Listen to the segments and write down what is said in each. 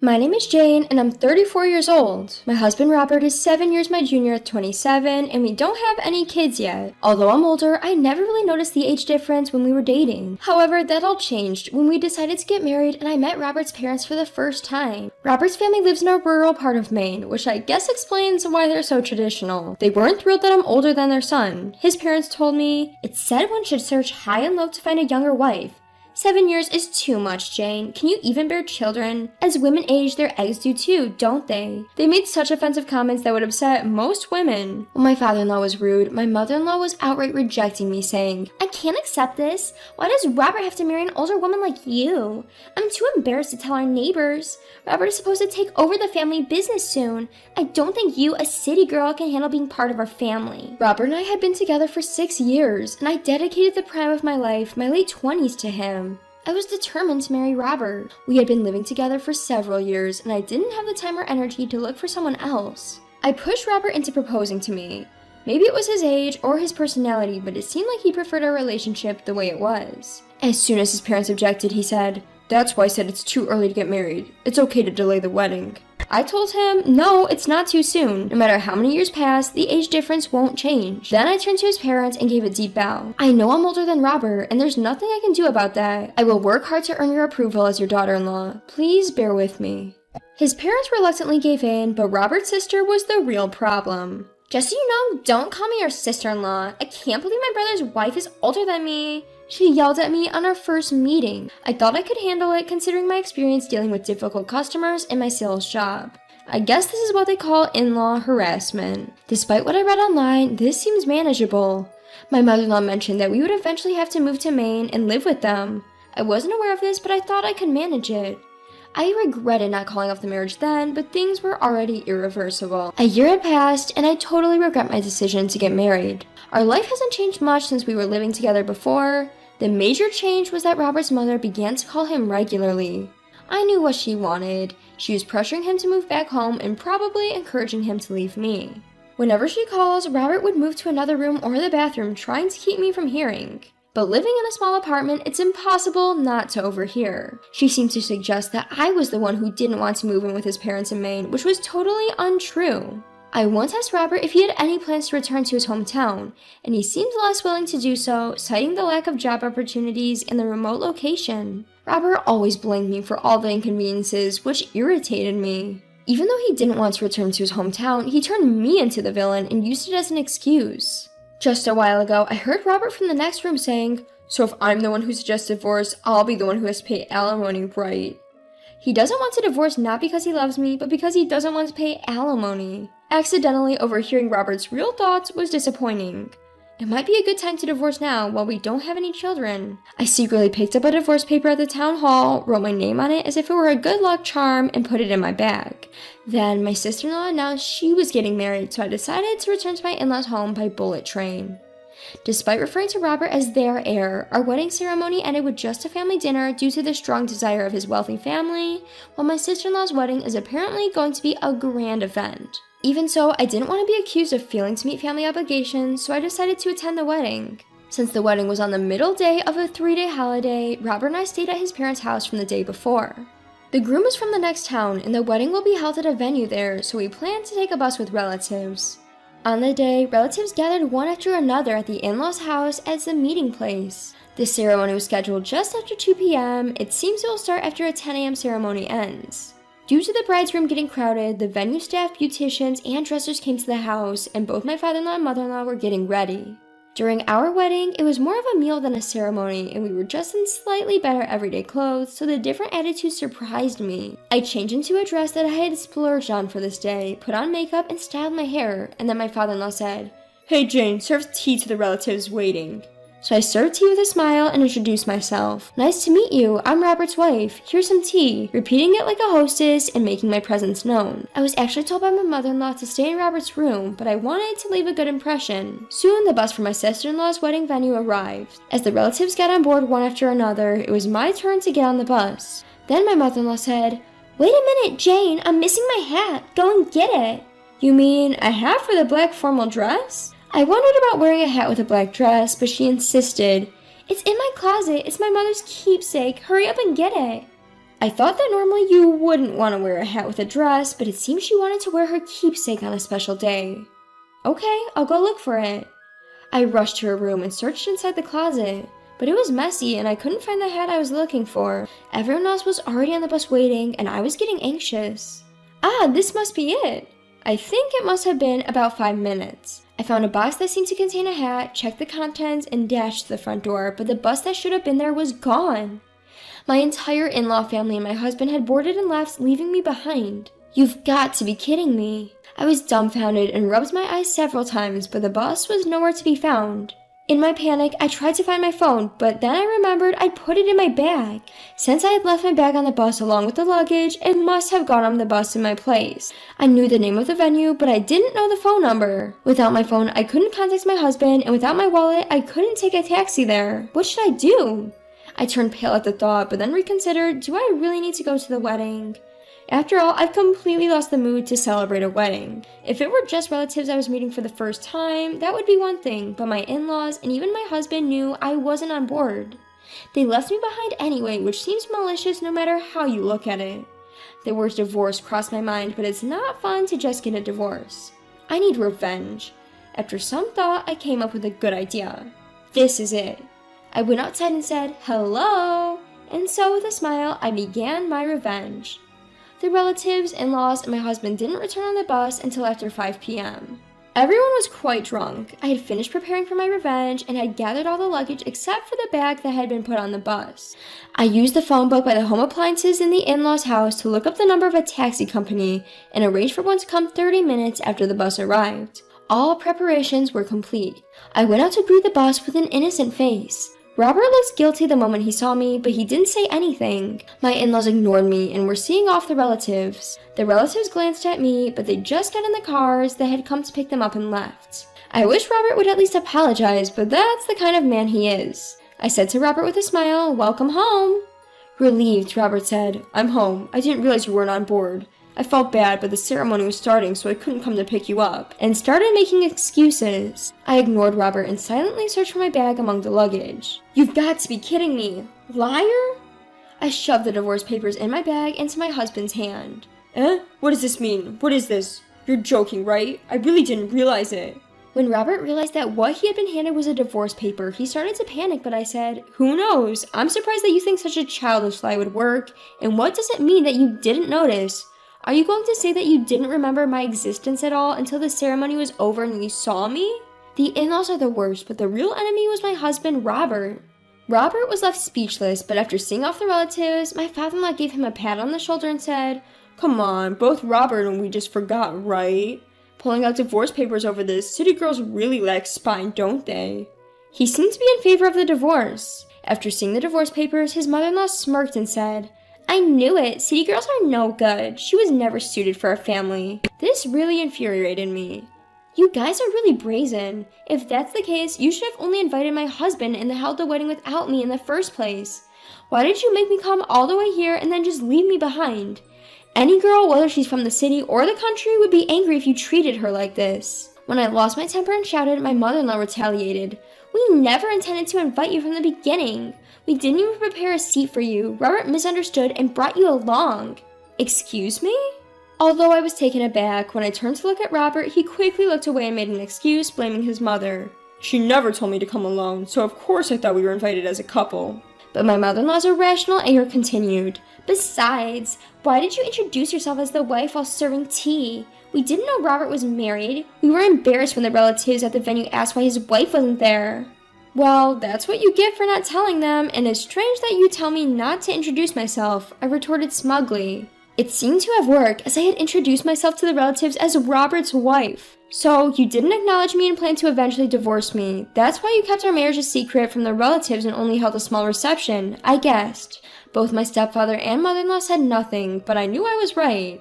My name is Jane, and I'm 34 years old. My husband Robert is 7 years my junior at 27, and we don't have any kids yet. Although I'm older, I never really noticed the age difference when we were dating. However, that all changed when we decided to get married and I met Robert's parents for the first time. Robert's family lives in a rural part of Maine, which I guess explains why they're so traditional. They weren't thrilled that I'm older than their son. His parents told me, "It's said one should search high and low to find a younger wife. 7 years is too much, Jane. Can you even bear children? As women age, their eggs do too, don't they?" They made such offensive comments that would upset most women. When my father-in-law was rude, my mother-in-law was outright rejecting me, saying, "I can't accept this. Why does Robert have to marry an older woman like you? I'm too embarrassed to tell our neighbors. Robert is supposed to take over the family business soon. I don't think you, a city girl, can handle being part of our family." Robert and I had been together for 6 years, and I dedicated the prime of my life, my late 20s, to him. I was determined to marry Robert. We had been living together for several years, and I didn't have the time or energy to look for someone else. I pushed Robert into proposing to me. Maybe it was his age or his personality, but it seemed like he preferred our relationship the way it was. As soon as his parents objected, he said, "That's why I said it's too early to get married. It's okay to delay the wedding." I told him, no, it's not too soon. No matter how many years pass, the age difference won't change. Then I turned to his parents and gave a deep bow. "I know I'm older than Robert, and there's nothing I can do about that. I will work hard to earn your approval as your daughter-in-law. Please bear with me." His parents reluctantly gave in, but Robert's sister was the real problem. "Just so you know, don't call me your sister-in-law. I can't believe my brother's wife is older than me," she yelled at me on our first meeting. I thought I could handle it considering my experience dealing with difficult customers in my sales job. I guess this is what they call in-law harassment. Despite what I read online, this seems manageable. My mother-in-law mentioned that we would eventually have to move to Maine and live with them. I wasn't aware of this, but I thought I could manage it. I regretted not calling off the marriage then, but things were already irreversible. A year had passed, and I totally regret my decision to get married. Our life hasn't changed much since we were living together before. The major change was that Robert's mother began to call him regularly. I knew what she wanted. She was pressuring him to move back home and probably encouraging him to leave me. Whenever she calls, Robert would move to another room or the bathroom, trying to keep me from hearing. But living in a small apartment, it's impossible not to overhear. She seemed to suggest that I was the one who didn't want to move in with his parents in Maine, which was totally untrue. I once asked Robert if he had any plans to return to his hometown, and he seemed less willing to do so, citing the lack of job opportunities and the remote location. Robert always blamed me for all the inconveniences, which irritated me. Even though he didn't want to return to his hometown, he turned me into the villain and used it as an excuse. Just a while ago, I heard Robert from the next room saying, "So if I'm the one who suggests divorce, I'll be the one who has to pay alimony, right?" He doesn't want to divorce not because he loves me, but because he doesn't want to pay alimony. Accidentally overhearing Robert's real thoughts was disappointing. It might be a good time to divorce now while we don't have any children. I secretly picked up a divorce paper at the town hall, wrote my name on it as if it were a good luck charm, and put it in my bag. Then my sister-in-law announced she was getting married, so I decided to return to my in-laws' home by bullet train. Despite referring to Robert as their heir, our wedding ceremony ended with just a family dinner due to the strong desire of his wealthy family, while my sister-in-law's wedding is apparently going to be a grand event. Even so, I didn't want to be accused of failing to meet family obligations, so I decided to attend the wedding. Since the wedding was on the middle day of a 3-day holiday, Robert and I stayed at his parents' house from the day before. The groom is from the next town, and the wedding will be held at a venue there, so we planned to take a bus with relatives. On the day, relatives gathered one after another at the in-laws' house as the meeting place. The ceremony was scheduled just after 2 p.m. It seems it will start after a 10 a.m. ceremony ends. Due to the bride's room getting crowded, the venue staff, beauticians, and dressers came to the house, and both my father-in-law and mother-in-law were getting ready. During our wedding, it was more of a meal than a ceremony, and we were dressed in slightly better everyday clothes, so the different attitudes surprised me. I changed into a dress that I had splurged on for this day, put on makeup, and styled my hair, and then my father-in-law said, "Hey Jane, serve tea to the relatives waiting." So I served tea with a smile and introduced myself. "Nice to meet you, I'm Robert's wife. Here's some tea," repeating it like a hostess and making my presence known. I was actually told by my mother-in-law to stay in Robert's room, but I wanted to leave a good impression. Soon, the bus for my sister-in-law's wedding venue arrived. As the relatives got on board one after another, it was my turn to get on the bus. Then my mother-in-law said, "Wait a minute, Jane, I'm missing my hat. Go and get it." "You mean a hat for the black formal dress?" I wondered about wearing a hat with a black dress, but she insisted. "It's in my closet. It's my mother's keepsake. Hurry up and get it." I thought that normally you wouldn't want to wear a hat with a dress, but it seems she wanted to wear her keepsake on a special day. Okay, I'll go look for it. I rushed to her room and searched inside the closet, but it was messy and I couldn't find the hat I was looking for. Everyone else was already on the bus waiting and I was getting anxious. This must be it. I think it must have been about 5 minutes. I found a box that seemed to contain a hat, checked the contents, and dashed to the front door, but the bus that should have been there was gone. My entire in-law family and my husband had boarded and left, leaving me behind. You've got to be kidding me. I was dumbfounded and rubbed my eyes several times, but the bus was nowhere to be found. In my panic, I tried to find my phone, but then I remembered I'd put it in my bag. Since I had left my bag on the bus along with the luggage, it must have gone on the bus in my place. I knew the name of the venue, but I didn't know the phone number. Without my phone, I couldn't contact my husband, and without my wallet, I couldn't take a taxi there. What should I do? I turned pale at the thought, but then reconsidered, do I really need to go to the wedding? After all, I've completely lost the mood to celebrate a wedding. If it were just relatives I was meeting for the first time, that would be one thing, but my in-laws and even my husband knew I wasn't on board. They left me behind anyway, which seems malicious no matter how you look at it. The word divorce crossed my mind, but it's not fun to just get a divorce. I need revenge. After some thought, I came up with a good idea. This is it. I went outside and said, "Hello!" And so with a smile, I began my revenge. The relatives, in-laws, and my husband didn't return on the bus until after 5 p.m. Everyone was quite drunk. I had finished preparing for my revenge and had gathered all the luggage except for the bag that had been put on the bus. I used the phone book by the home appliances in the in-laws' house to look up the number of a taxi company and arrange for one to come 30 minutes after the bus arrived. All preparations were complete. I went out to greet the bus with an innocent face. Robert looked guilty the moment he saw me, but he didn't say anything. My in-laws ignored me and were seeing off the relatives. The relatives glanced at me, but they just got in the cars that had come to pick them up and left. I wish Robert would at least apologize, but that's the kind of man he is. I said to Robert with a smile, "Welcome home." Relieved, Robert said, "I'm home. I didn't realize you weren't on board. I felt bad, but the ceremony was starting, so I couldn't come to pick you up," and started making excuses. I ignored Robert and silently searched for my bag among the luggage. "You've got to be kidding me! Liar!" I shoved the divorce papers in my bag into my husband's hand. What does this mean? What is this? You're joking, right? I really didn't realize it." When Robert realized that what he had been handed was a divorce paper, he started to panic, but I said, "Who knows? I'm surprised that you think such a childish lie would work. And what does it mean that you didn't notice? Are you going to say that you didn't remember my existence at all until the ceremony was over and you saw me?" The in-laws are the worst, but the real enemy was my husband, Robert. Robert was left speechless, but after seeing off the relatives, my father-in-law gave him a pat on the shoulder and said, "Come on, both Robert and we just forgot, right? Pulling out divorce papers over this, city girls really lack spine, don't they?" He seemed to be in favor of the divorce. After seeing the divorce papers, his mother-in-law smirked and said, "I knew it. City girls are no good. She was never suited for a family." This really infuriated me. You guys are really brazen. If that's the case, you should have only invited my husband and held the wedding without me in the first place. Why did you make me come all the way here and then just leave me behind? Any girl, whether she's from the city or the country, would be angry if you treated her like this. When I lost my temper and shouted, my mother-in-law retaliated. "We never intended to invite you from the beginning. We didn't even prepare a seat for you. Robert misunderstood and brought you along." "Excuse me?" Although I was taken aback, when I turned to look at Robert, he quickly looked away and made an excuse, blaming his mother. "She never told me to come alone, so of course I thought we were invited as a couple." But my mother-in-law's irrational anger continued. "Besides, why did you introduce yourself as the wife while serving tea? We didn't know Robert was married. We were embarrassed when the relatives at the venue asked why his wife wasn't there." "Well, that's what you get for not telling them, and it's strange that you tell me not to introduce myself," I retorted smugly. It seemed to have worked, as I had introduced myself to the relatives as Robert's wife. "So, you didn't acknowledge me and planned to eventually divorce me. That's why you kept our marriage a secret from the relatives and only held a small reception," I guessed. Both my stepfather and mother-in-law said nothing, but I knew I was right.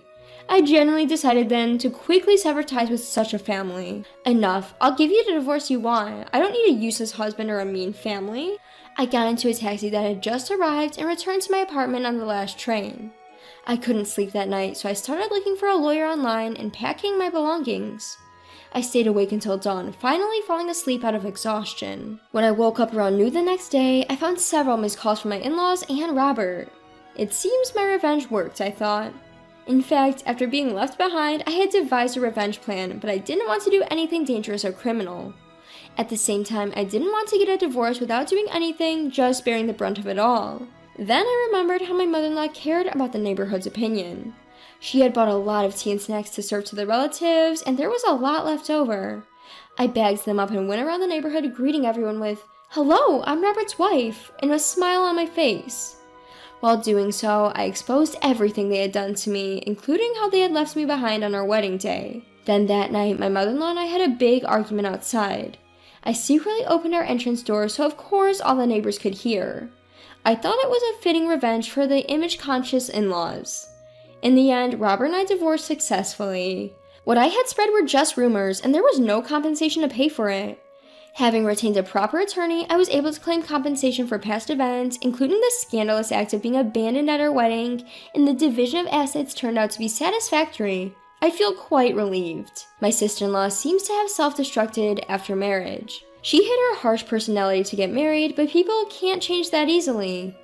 I genuinely decided then to quickly sever ties with such a family. "Enough. I'll give you the divorce you want. I don't need a useless husband or a mean family." I got into a taxi that had just arrived and returned to my apartment on the last train. I couldn't sleep that night, so I started looking for a lawyer online and packing my belongings. I stayed awake until dawn, finally falling asleep out of exhaustion. When I woke up around noon the next day, I found several missed calls from my in-laws and Robert. It seems my revenge worked, I thought. In fact, after being left behind, I had devised a revenge plan, but I didn't want to do anything dangerous or criminal. At the same time, I didn't want to get a divorce without doing anything, just bearing the brunt of it all. Then I remembered how my mother-in-law cared about the neighborhood's opinion. She had bought a lot of tea and snacks to serve to the relatives, and there was a lot left over. I bagged them up and went around the neighborhood greeting everyone with, "Hello, I'm Robert's wife," and a smile on my face. While doing so, I exposed everything they had done to me, including how they had left me behind on our wedding day. Then that night, my mother-in-law and I had a big argument outside. I secretly opened our entrance door so of course all the neighbors could hear. I thought it was a fitting revenge for the image-conscious in-laws. In the end, Robert and I divorced successfully. What I had spread were just rumors, and there was no compensation to pay for it. Having retained a proper attorney, I was able to claim compensation for past events, including the scandalous act of being abandoned at our wedding, and the division of assets turned out to be satisfactory. I feel quite relieved. My sister-in-law seems to have self-destructed after marriage. She hid her harsh personality to get married, but people can't change that easily.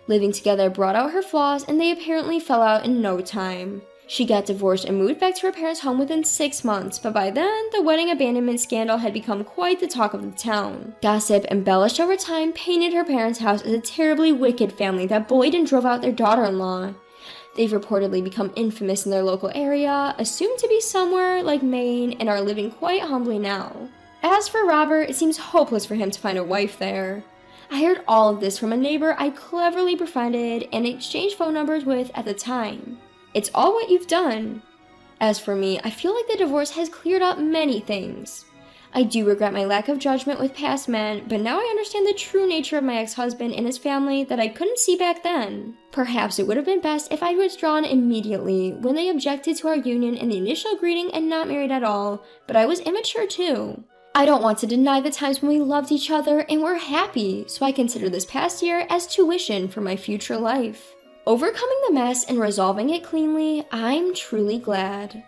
Living together brought out her flaws, and they apparently fell out in no time. She got divorced and moved back to her parents' home within 6 months, but by then, the wedding abandonment scandal had become quite the talk of the town. Gossip, embellished over time, painted her parents' house as a terribly wicked family that bullied and drove out their daughter-in-law. They've reportedly become infamous in their local area, assumed to be somewhere like Maine, and are living quite humbly now. As for Robert, it seems hopeless for him to find a wife there. I heard all of this from a neighbor I cleverly befriended and exchanged phone numbers with at the time. It's all what you've done. As for me, I feel like the divorce has cleared up many things. I do regret my lack of judgment with past men, but now I understand the true nature of my ex-husband and his family that I couldn't see back then. Perhaps it would have been best if I'd withdrawn immediately when they objected to our union in the initial greeting and not married at all, but I was immature too. I don't want to deny the times when we loved each other and were happy, so I consider this past year as tuition for my future life. Overcoming the mess and resolving it cleanly, I'm truly glad.